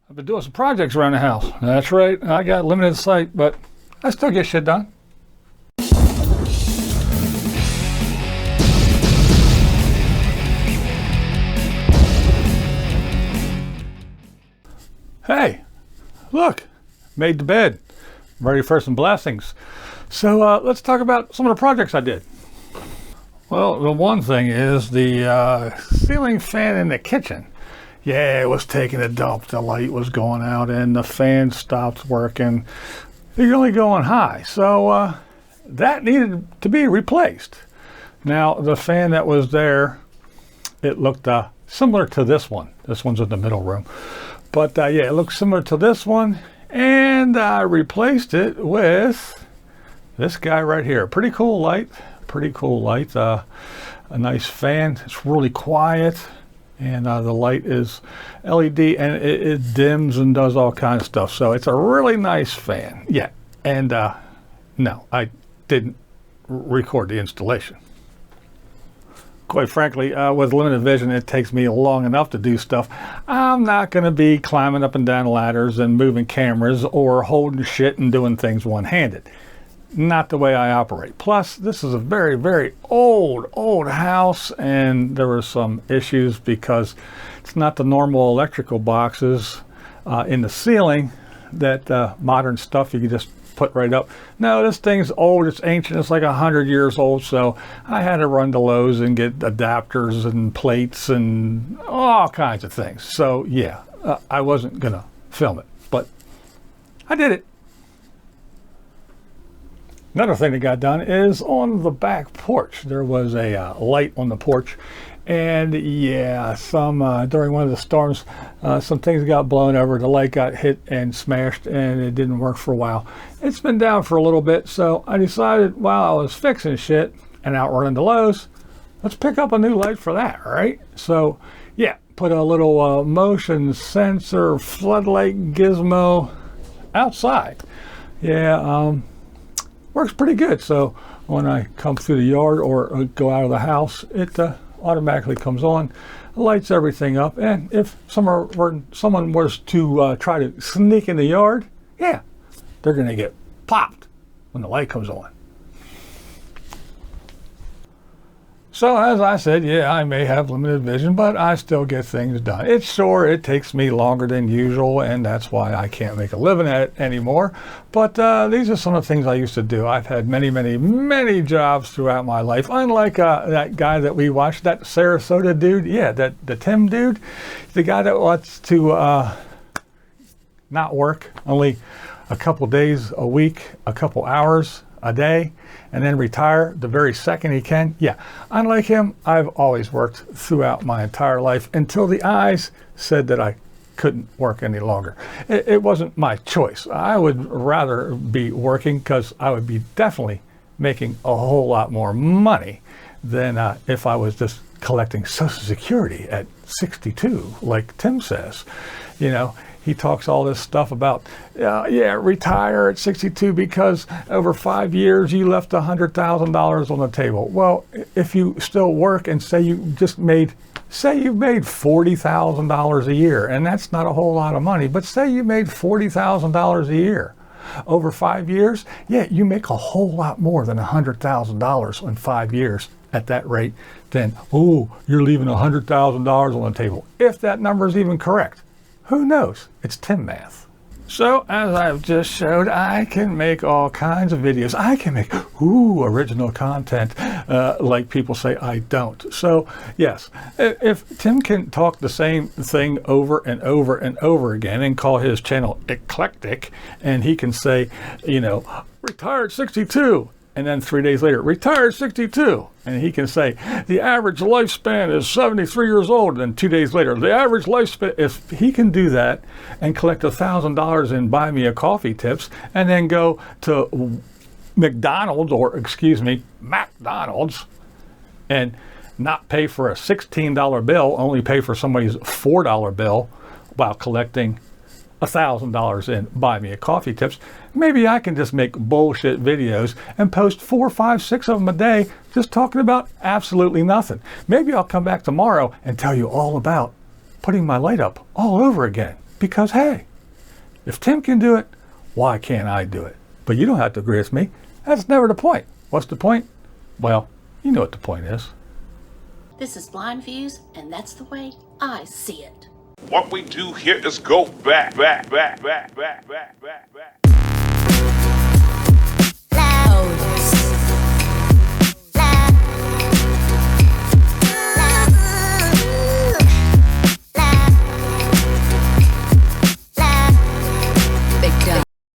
I've been doing some projects around the house. That's right, I got limited sight, but I still get shit done. Hey, look, made the bed. I'm ready for some blessings. So let's talk about some of the projects I did. Well, the one thing is the ceiling fan in the kitchen. Yeah, it was taking a dump. The light was going out and the fan stopped working. You're only going high. So that needed to be replaced. Now, the fan that was there, it looked similar to this one. This one's in the middle room. But yeah, it looks similar to this one. And I replaced it with this guy right here. Pretty cool light. Pretty cool light. A nice fan. It's really quiet. And the light is LED and it dims and does all kinds of stuff. So it's a really nice fan. Yeah. And no, I didn't record the installation. Quite frankly, with limited vision, it takes me long enough to do stuff. I'm not going to be climbing up and down ladders and moving cameras or holding shit and doing things one-handed. Not the way I operate. Plus, this is a very, very old house, and there were some issues because it's not the normal electrical boxes in the ceiling that modern stuff you can just put right up. No, this thing's old, it's ancient, it's like 100 years old, so I had to run to Lowe's and get adapters and plates and all kinds of things. So yeah, I wasn't gonna film it, but I did it. Another thing that got done is on the back porch. There was a light on the porch, and yeah, during one of the storms, some things got blown over. The light got hit and smashed, and it didn't work for a while. It's been down for a little bit, so I decided while I was fixing shit and out running to Lowe's, let's pick up a new light for that, right? So yeah, put a little motion sensor floodlight gizmo outside. Yeah, works pretty good. So when I come through the yard or go out of the house, it automatically comes on, lights everything up. And if someone was to try to sneak in the yard, yeah, they're going to get popped when the light comes on. So as I said, yeah, I may have limited vision, but I still get things done. It takes me longer than usual, and that's why I can't make a living at it anymore. But these are some of the things I used to do. I've had many jobs throughout my life. Unlike that guy that we watched, that Sarasota dude, yeah, the Tim dude, the guy that wants to not work, only a couple days a week, a couple hours a day, and then retire the very second he can. Yeah, unlike him, I've always worked throughout my entire life until the eyes said that I couldn't work any longer. It wasn't my choice. I would rather be working because I would be definitely making a whole lot more money than if I was just collecting Social Security at 62, like Tim says. You know, he talks all this stuff about, retire at 62 because over 5 years you left $100,000 on the table. Well, if you still work and say you made $40,000 a year, and that's not a whole lot of money, but say you made $40,000 a year over 5 years, yeah, you make a whole lot more than $100,000 in 5 years at that rate. Then, you're leaving $100,000 on the table. If that number is even correct. Who knows? It's Tim math. So, as I've just showed, I can make all kinds of videos. I can make, original content, like people say I don't. So, yes, if Tim can talk the same thing over and over and over again and call his channel eclectic, and he can say, retired 62, and then 3 days later, retired 62. And he can say, the average lifespan is 73 years old. And then 2 days later, the average lifespan, if he can do that and collect $1,000 in buy me a coffee tips and then go to McDonald's and not pay for a $16 bill, only pay for somebody's $4 bill while collecting $1,000 in buy me a coffee tips, maybe I can just make bullshit videos and post 4, 5, 6 of them a day just talking about absolutely nothing. Maybe I'll come back tomorrow and tell you all about putting my light up all over again Because, hey, if Tim can do it, why can't I do it? But you don't have to agree with me. That's never the point. What's the point? Well, you know what the point is. This is BlindViews, and that's the way I see it. What we do here is go back.